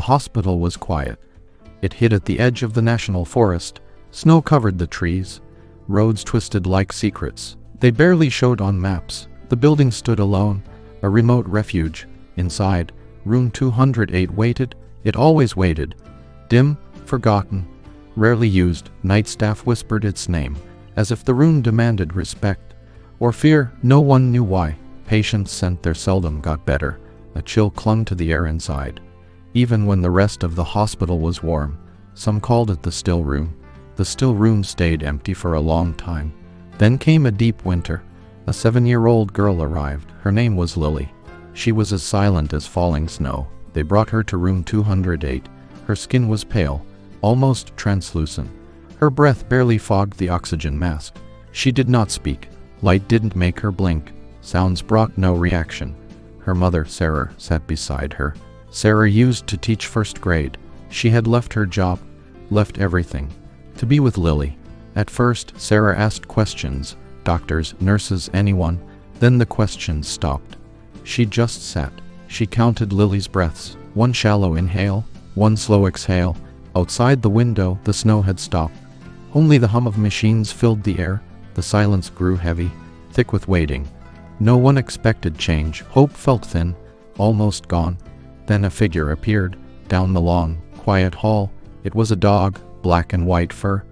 hospital was quiet. It hid at the edge of the national forest. Snow covered the trees. Roads twisted like secrets. They barely showed on maps. The building stood alone, a remote refuge. Inside, room 208 waited. It always waited. Dim, forgotten, rarely used. Night staff whispered its name, as if the room demanded respect or fear. No one knew why. Patients sent there seldom got better. A chill clung to the air inside. Even when the rest of the hospital was warm, some called it the still room. The still room stayed empty for a long time. Then came a deep winter. A 7-year-old girl arrived. Her name was Lily. She was as silent as falling snow. They brought her to room 208. Her skin was pale, almost translucent. Her breath barely fogged the oxygen mask. She did not speak. Light didn't make her blink. Sounds brought no reaction. Her mother, Sarah, sat beside her. Sarah used to teach first grade. She had left her job, left everything, to be with Lily. At first, Sarah asked questions, doctors, nurses, anyone. Then the questions stopped. She just sat. She counted Lily's breaths, one shallow inhale, one slow exhale. Outside the window, the snow had stopped. Only the hum of machines filled the air. The silence grew heavy, thick with waiting. No one expected change. Hope felt thin, almost gone. Then a figure appeared, down the long, quiet hall. It was a dog, black and white fur.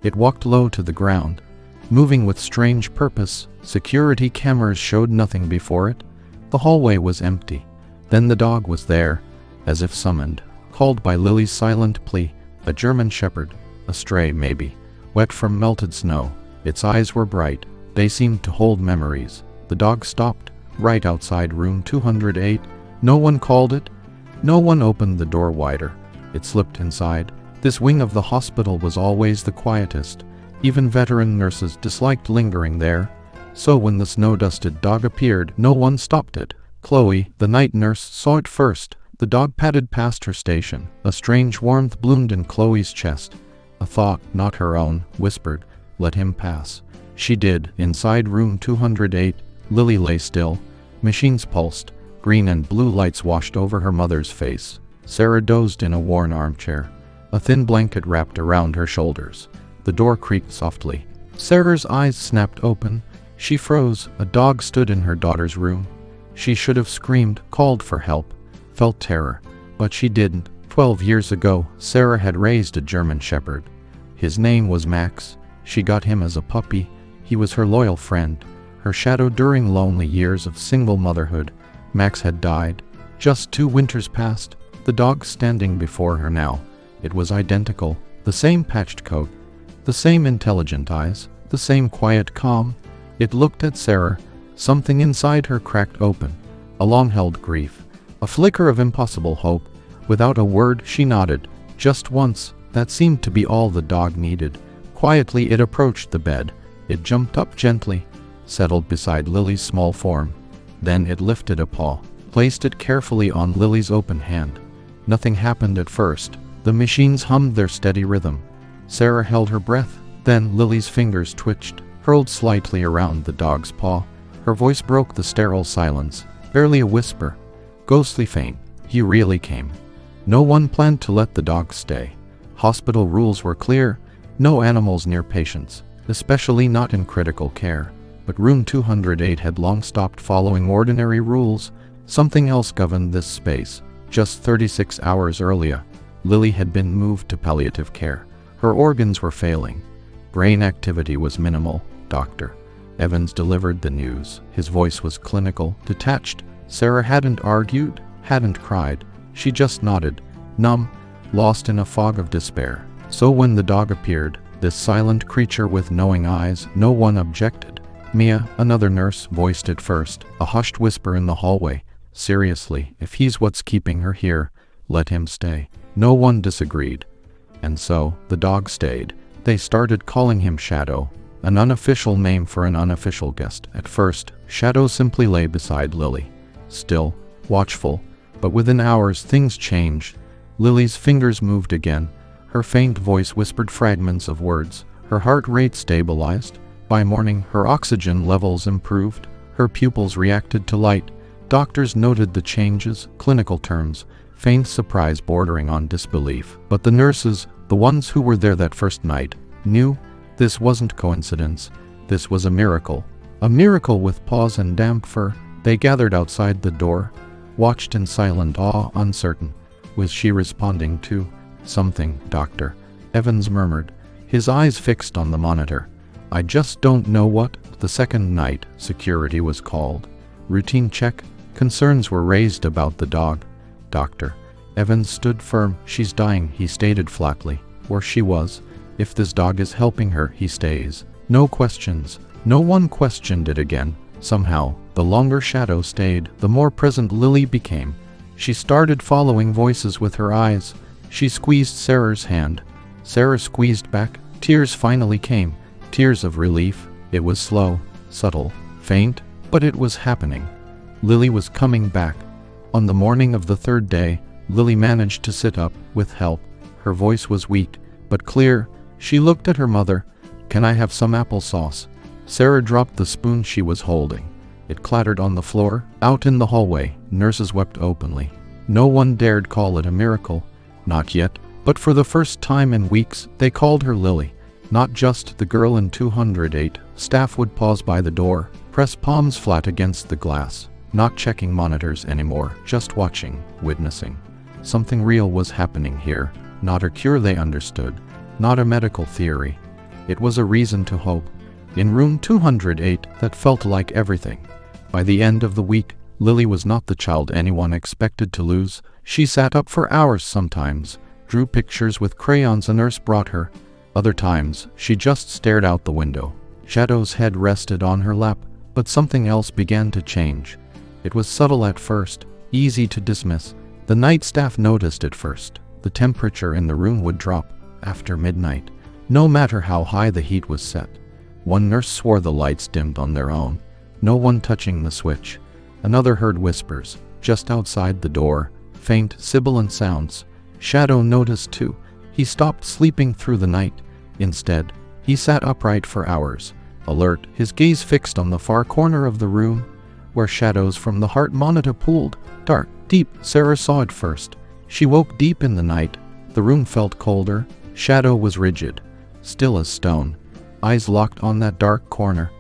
It walked low to the ground, moving with strange purpose. Security cameras showed nothing before it. The hallway was empty. Then the dog was there, as if summoned, called by Lily's silent plea. A German shepherd, a stray maybe, wet from melted snow. Its eyes were bright. They seemed to hold memories. The dog stopped, right outside room 208. No one called it. No one opened the door wider. It slipped inside. This wing of the hospital was always the quietest. Even veteran nurses disliked lingering there. So when the snow-dusted dog appeared, no one stopped it. Chloe, the night nurse, saw it first. The dog padded past her station. A strange warmth bloomed in Chloe's chest. A thought, not her own, whispered, "Let him pass." She did. Inside room 208, Lily lay still. Machines pulsed. Green and blue lights washed over her mother's face. Sarah dozed in a worn armchair. A thin blanket wrapped around her shoulders. The door creaked softly. Sarah's eyes snapped open. She froze. A dog stood in her daughter's room. She should have screamed, called for help, felt terror. But she didn't. 12 years ago, Sarah had raised a German shepherd. His name was Max. She got him as a puppy. He was her loyal friend, her shadow during lonely years of single motherhood. Max had died. Just 2 winters passed. The dog standing before her now. It was identical. The same patched coat, the same intelligent eyes, the same quiet calm. It looked at Sarah. Something inside her cracked open. A long-held grief. A flicker of impossible hope. Without a word, she nodded. Just once. That seemed to be all the dog needed. Quietly it approached the bed. It jumped up gently, settled beside Lily's small form. Then it lifted a paw, placed it carefully on Lily's open hand. Nothing happened at first. The machines hummed their steady rhythm. Sarah held her breath. Then Lily's fingers twitched, curled slightly around the dog's paw. Her voice broke the sterile silence, barely a whisper, ghostly faint. He really came. No one planned to let the dog stay. Hospital rules were clear. No animals near patients, especially not in critical care. But room 208 had long stopped following ordinary rules. Something else governed this space. Just 36 hours earlier, Lily had been moved to palliative care. Her organs were failing. Brain activity was minimal. Dr. Evans delivered the news. His voice was clinical, detached. Sarah hadn't argued, hadn't cried. She just nodded, numb, lost in a fog of despair. So when the dog appeared, this silent creature with knowing eyes, no one objected. Mia, another nurse, voiced it first, a hushed whisper in the hallway. Seriously, if he's what's keeping her here, let him stay. No one disagreed. And so, the dog stayed. They started calling him Shadow, an unofficial name for an unofficial guest. At first, Shadow simply lay beside Lily, still, watchful. But within hours things changed. Lily's fingers moved again. Her faint voice whispered fragments of words. Her heart rate stabilized. By morning, her oxygen levels improved. Her pupils reacted to light. Doctors noted the changes. Clinical terms: faint surprise bordering on disbelief. But the nurses, the ones who were there that first night, knew this wasn't coincidence. This was a miracle. A miracle with paws and damp fur. They gathered outside the door, watched in silent awe, uncertain. Was she responding to something? Dr. Evans murmured, his eyes fixed on the monitor. I just don't know what. The second night, security was called. Routine check. Concerns were raised about the dog. Dr. Evans stood firm. She's dying, he stated flatly. Or she was. If this dog is helping her, he stays. No questions. No one questioned it again. Somehow, the longer Shadow stayed, the more present Lily became. She started following voices with her eyes. She squeezed Sarah's hand. Sarah squeezed back. Tears finally came. Tears of relief. It was slow, subtle, faint, but it was happening. Lily was coming back. On the morning of the third day, Lily managed to sit up, with help. Her voice was weak, but clear. She looked at her mother. Can I have some applesauce? Sarah dropped the spoon she was holding. It clattered on the floor. Out in the hallway, nurses wept openly. No one dared call it a miracle. Not yet, but for the first time in weeks, they called her Lily. Not just the girl in 208. Staff would pause by the door, press palms flat against the glass, not checking monitors anymore, just watching, witnessing. Something real was happening here. Not a cure, they understood. Not a medical theory. It was a reason to hope. In room 208, that felt like everything. By the end of the week, Lily was not the child anyone expected to lose. She sat up for hours sometimes, drew pictures with crayons a nurse brought her. Other times, she just stared out the window. Shadow's head rested on her lap, but something else began to change. It was subtle at first, easy to dismiss. The night staff noticed it first. The temperature in the room would drop after midnight, no matter how high the heat was set. One nurse swore the lights dimmed on their own, no one touching the switch. Another heard whispers just outside the door, faint, sibilant sounds. Shadow noticed too. He stopped sleeping through the night. Instead, he sat upright for hours, alert, his gaze fixed on the far corner of the room, where shadows from the heart monitor pooled. Dark, deep. Sarah saw it first. She woke deep in the night. The room felt colder. Shadow was rigid, still as stone, eyes locked on that dark corner.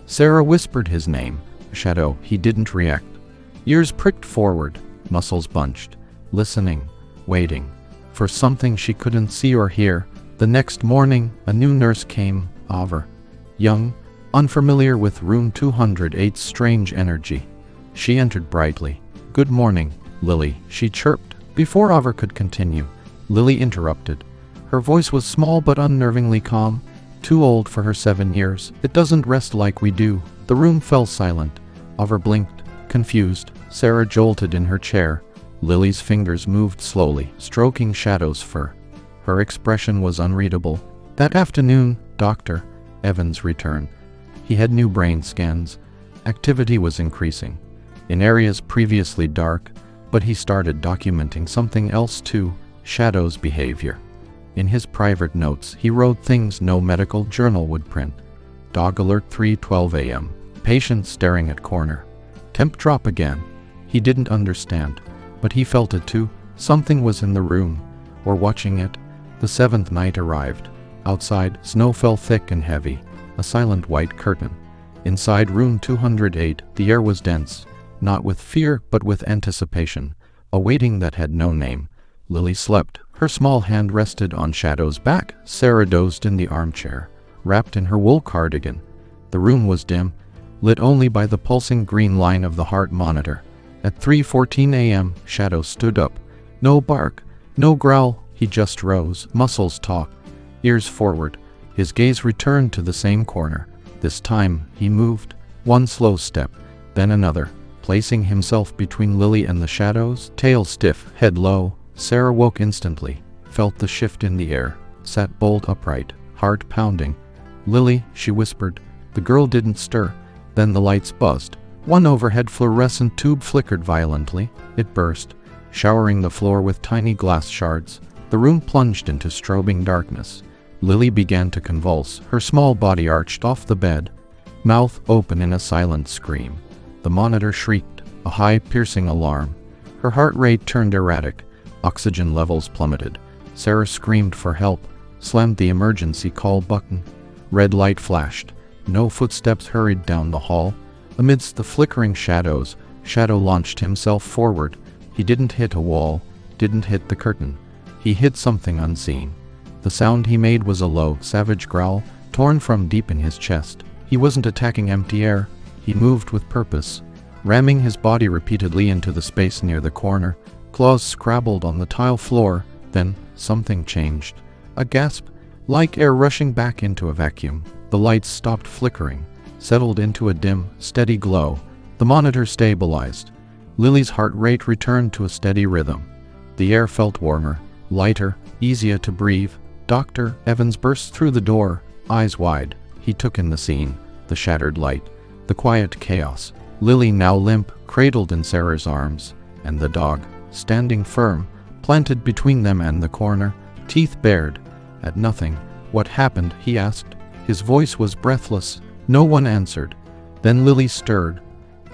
Sarah whispered his name. Shadow. He didn't react. Ears pricked forward, muscles bunched, listening, waiting for something she couldn't see or hear. The next morning, a new nurse came, Ava. Young, unfamiliar with room 208's strange energy. She entered brightly. Good morning, Lily, she chirped. Before Ava could continue, Lily interrupted. Her voice was small but unnervingly calm. Too old for her 7 years. It doesn't rest like we do. The room fell silent. Ava blinked, confused. Sarah jolted in her chair. Lily's fingers moved slowly, stroking Shadow's fur. Her expression was unreadable. That afternoon, Dr. Evans returned. He had new brain scans. Activity was increasing, in areas previously dark, but he started documenting something else too, Shadow's behavior. In his private notes, he wrote things no medical journal would print. Dog alert 3:12 a.m. Patient staring at corner. Temp drop again. He didn't understand, but he felt it too. Something was in the room, or watching it. The 7th night arrived. Outside, snow fell thick and heavy, a silent white curtain. Inside room 208, the air was dense, not with fear but with anticipation, a waiting that had no name. Lily slept. Her small hand rested on Shadow's back. Sarah dozed in the armchair, wrapped in her wool cardigan. The room was dim, lit only by the pulsing green line of the heart monitor. At 3:14 a.m., Shadow stood up. No bark, no growl, he just rose, muscles taut, ears forward. His gaze returned to the same corner. This time, he moved, one slow step, then another, placing himself between Lily and the shadows, tail stiff, head low. Sarah woke instantly, felt the shift in the air, sat bolt upright, heart pounding. Lily, she whispered. The girl didn't stir. Then the lights buzzed. One overhead fluorescent tube flickered violently. It burst, showering the floor with tiny glass shards. The room plunged into strobing darkness. Lily began to convulse, her small body arched off the bed, mouth open in a silent scream. The monitor shrieked, a high, piercing alarm. Her heart rate turned erratic. Oxygen levels plummeted. Sarah screamed for help, slammed the emergency call button. Red light flashed. No footsteps hurried down the hall. Amidst the flickering shadows, Shadow launched himself forward. He didn't hit a wall, didn't hit the curtain. He hit something unseen. The sound he made was a low, savage growl, torn from deep in his chest. He wasn't attacking empty air. He moved with purpose, ramming his body repeatedly into the space near the corner. Claws scrabbled on the tile floor. Then, something changed. A gasp, like air rushing back into a vacuum. The lights stopped flickering, settled into a dim, steady glow. The monitor stabilized. Lily's heart rate returned to a steady rhythm. The air felt warmer, lighter, easier to breathe. Dr. Evans burst through the door, eyes wide. He took in the scene, the shattered light, the quiet chaos. Lily now limp, cradled in Sarah's arms, and the dog, standing firm, planted between them and the corner, teeth bared. At nothing. "What happened?" he asked. His voice was breathless. No one answered. Then Lily stirred,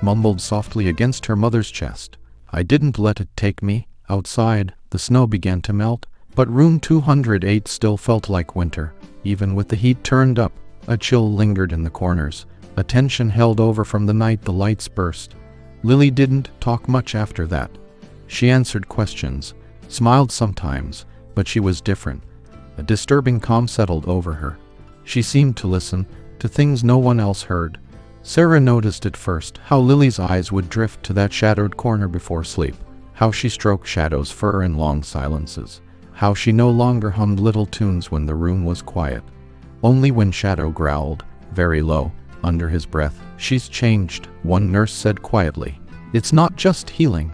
mumbled softly against her mother's chest. "I didn't let it take me." Outside, the snow began to melt, but room 208 still felt like winter. Even with the heat turned up, a chill lingered in the corners. A tension held over from the night the lights burst. Lily didn't talk much after that. She answered questions, smiled sometimes, but she was different. A disturbing calm settled over her. She seemed to listen to things no one else heard. Sarah noticed at first how Lily's eyes would drift to that shadowed corner before sleep, how she stroked Shadow's fur in long silences, how she no longer hummed little tunes when the room was quiet. Only when Shadow growled, very low, under his breath. "She's changed," one nurse said quietly. "It's not just healing.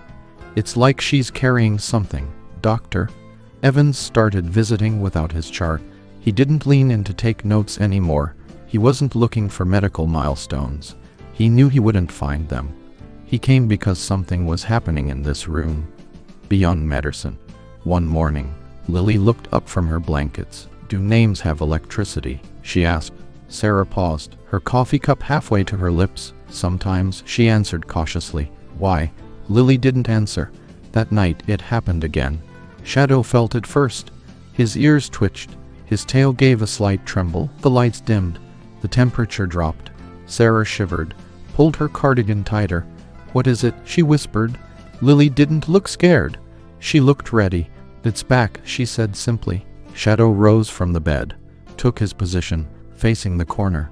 It's like she's carrying something." Dr. Evans started visiting without his chart. He didn't lean in to take notes anymore. He wasn't looking for medical milestones. He knew he wouldn't find them. He came because something was happening in this room, beyond medicine. One morning, Lily looked up from her blankets. "Do names have electricity?" she asked. Sarah paused, her coffee cup halfway to her lips. "Sometimes," she answered cautiously. "Why?" Lily didn't answer. That night, it happened again. Shadow felt it first. His ears twitched. His tail gave a slight tremble. The lights dimmed. The temperature dropped. Sarah shivered, pulled her cardigan tighter. "What is it?" she whispered. Lily didn't look scared. She looked ready. "It's back," she said simply. Shadow rose from the bed, took his position, facing the corner.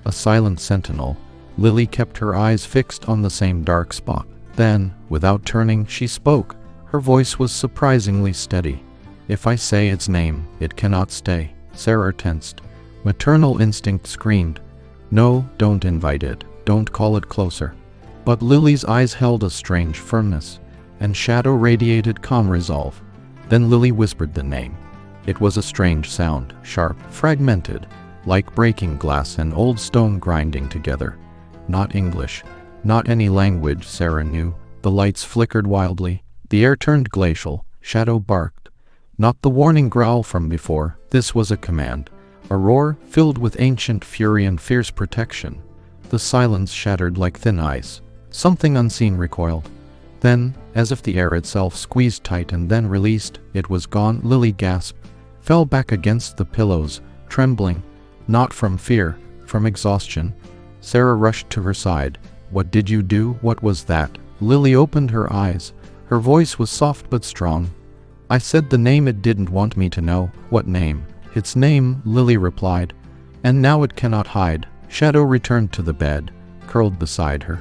A silent sentinel. Lily kept her eyes fixed on the same dark spot. Then, without turning, she spoke. Her voice was surprisingly steady. "If I say its name, it cannot stay." Sarah tensed. Maternal instinct screamed, "No, don't invite it. Don't call it closer." But Lily's eyes held a strange firmness, and Shadow radiated calm resolve. Then Lily whispered the name. It was a strange sound, sharp, fragmented, like breaking glass and old stone grinding together. Not English, not any language Sarah knew. The lights flickered wildly. The air turned glacial. Shadow barked. Not the warning growl from before. This was a command. A roar filled with ancient fury and fierce protection. The silence shattered like thin ice. Something unseen recoiled. Then, as if the air itself squeezed tight and then released, it was gone. Lily gasped, fell back against the pillows, trembling. Not from fear, from exhaustion. Sarah rushed to her side. "What did you do? What was that?" Lily opened her eyes. Her voice was soft but strong. "I said the name it didn't want me to know." "What name?" "Its name," Lily replied. "And now it cannot hide." Shadow returned to the bed, curled beside her,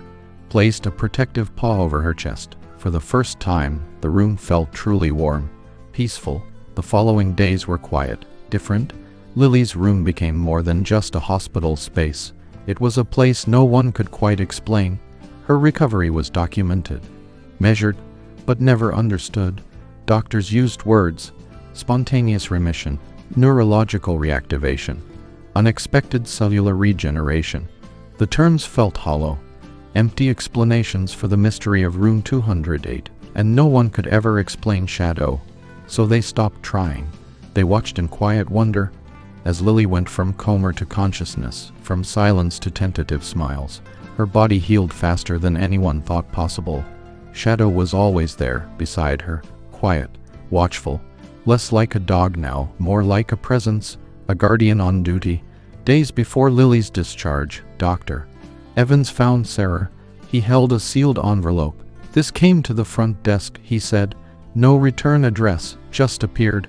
placed a protective paw over her chest. For the first time, the room felt truly warm, peaceful. The following days were quiet, different. Lily's room became more than just a hospital space. It was a place no one could quite explain. Her recovery was documented, measured, but never understood. Doctors used words: spontaneous remission, neurological reactivation, unexpected cellular regeneration. The terms felt hollow, empty explanations for the mystery of room 208, and no one could ever explain Shadow. So they stopped trying. They watched in quiet wonder as Lily went from coma to consciousness, from silence to tentative smiles. Her body healed faster than anyone thought possible. Shadow was always there, beside her, quiet, watchful, less like a dog now, more like a presence, a guardian on duty. Days before Lily's discharge, Dr. Evans found Sarah. He held a sealed envelope. "This came to the front desk," he said. "No return address, just appeared.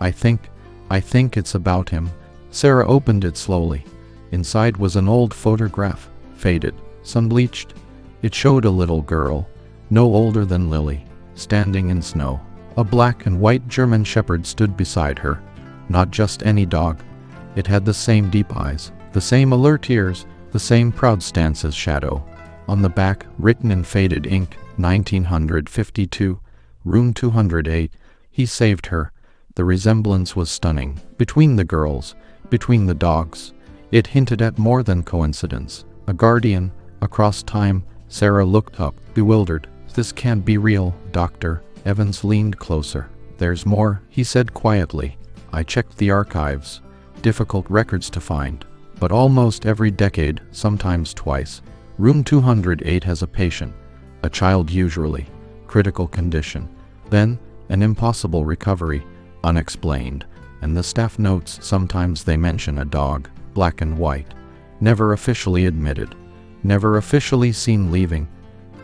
I think it's about him." Sarah opened it slowly. Inside was an old photograph, faded, sun-bleached. It showed a little girl, no older than Lily, standing in snow. A black and white German shepherd stood beside her. Not just any dog. It had the same deep eyes, the same alert ears, the same proud stance as Shadow. On the back, written in faded ink, 1952, room 208, "He saved her." The resemblance was stunning. Between the girls, between the dogs. It hinted at more than coincidence. A guardian, across time. Sarah looked up, bewildered. "This can't be real, Doctor." Evans leaned closer. "There's more," he said quietly. "I checked the archives. Difficult records to find. But almost every decade, sometimes twice. Room 208 has a patient. A child usually. Critical condition. Then, an impossible recovery. Unexplained. And the staff notes, sometimes they mention a dog, black and white. Never officially admitted. Never officially seen leaving.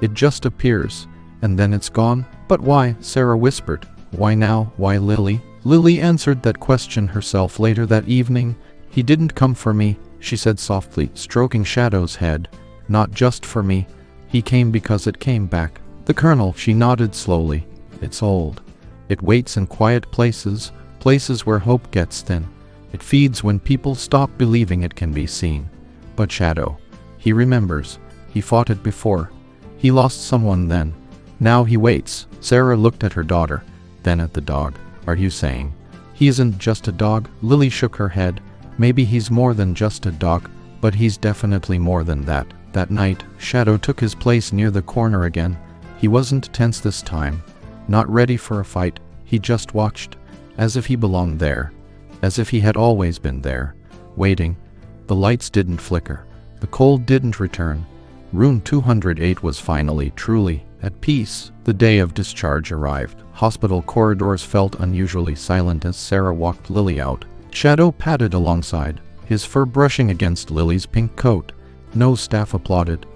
It just appears, and then it's gone." "But why?" Sarah whispered. "Why now? Why Lily?" Lily answered that question herself later that evening. "He didn't come for me," she said softly, stroking Shadow's head. "Not just for me. He came because it came back." "The Colonel," she nodded slowly. "It's old. It waits in quiet places, places where hope gets thin. It feeds when people stop believing it can be seen. But Shadow, he remembers. He fought it before. He lost someone then. Now he waits." Sarah looked at her daughter, then at the dog. "Are you saying he isn't just a dog?" Lily shook her head. "Maybe he's more than just a dog, but he's definitely more than that." That night, Shadow took his place near the corner again. He wasn't tense this time, not ready for a fight. He just watched, as if he belonged there, as if he had always been there, waiting. The lights didn't flicker. The cold didn't return. Room 208 was finally, truly, at peace. The day of discharge arrived. Hospital corridors felt unusually silent as Sarah walked Lily out. Shadow padded alongside, his fur brushing against Lily's pink coat. No staff applauded.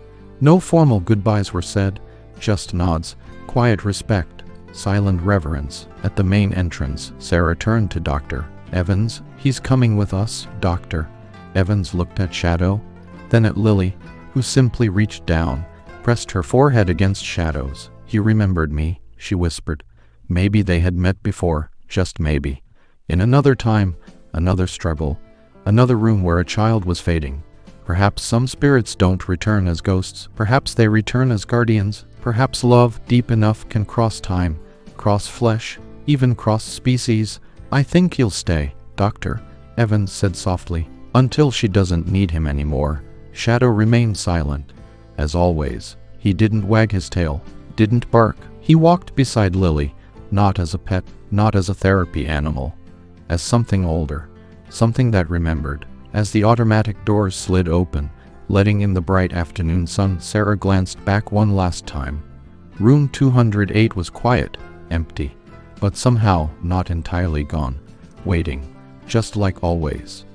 No formal goodbyes were said, just nods, quiet respect, silent reverence. At the main entrance, Sarah turned to Dr. Evans. "He's coming with us, Doctor." Evans looked at Shadow, then at Lily, who simply reached down, pressed her forehead against Shadow's. "He remembered me," she whispered. Maybe they had met before, just maybe. In another time, another struggle, another room where a child was fading. Perhaps some spirits don't return as ghosts. Perhaps they return as guardians. Perhaps love, deep enough, can cross time, cross flesh, even cross species. "I think he'll stay, Doctor," Evans said softly, "until she doesn't need him anymore." Shadow remained silent. As always, he didn't wag his tail, didn't bark. He walked beside Lily, not as a pet, not as a therapy animal, as something older, something that remembered. As the automatic doors slid open, letting in the bright afternoon sun, Sarah glanced back one last time. Room 208 was quiet, empty, but somehow not entirely gone, waiting, just like always.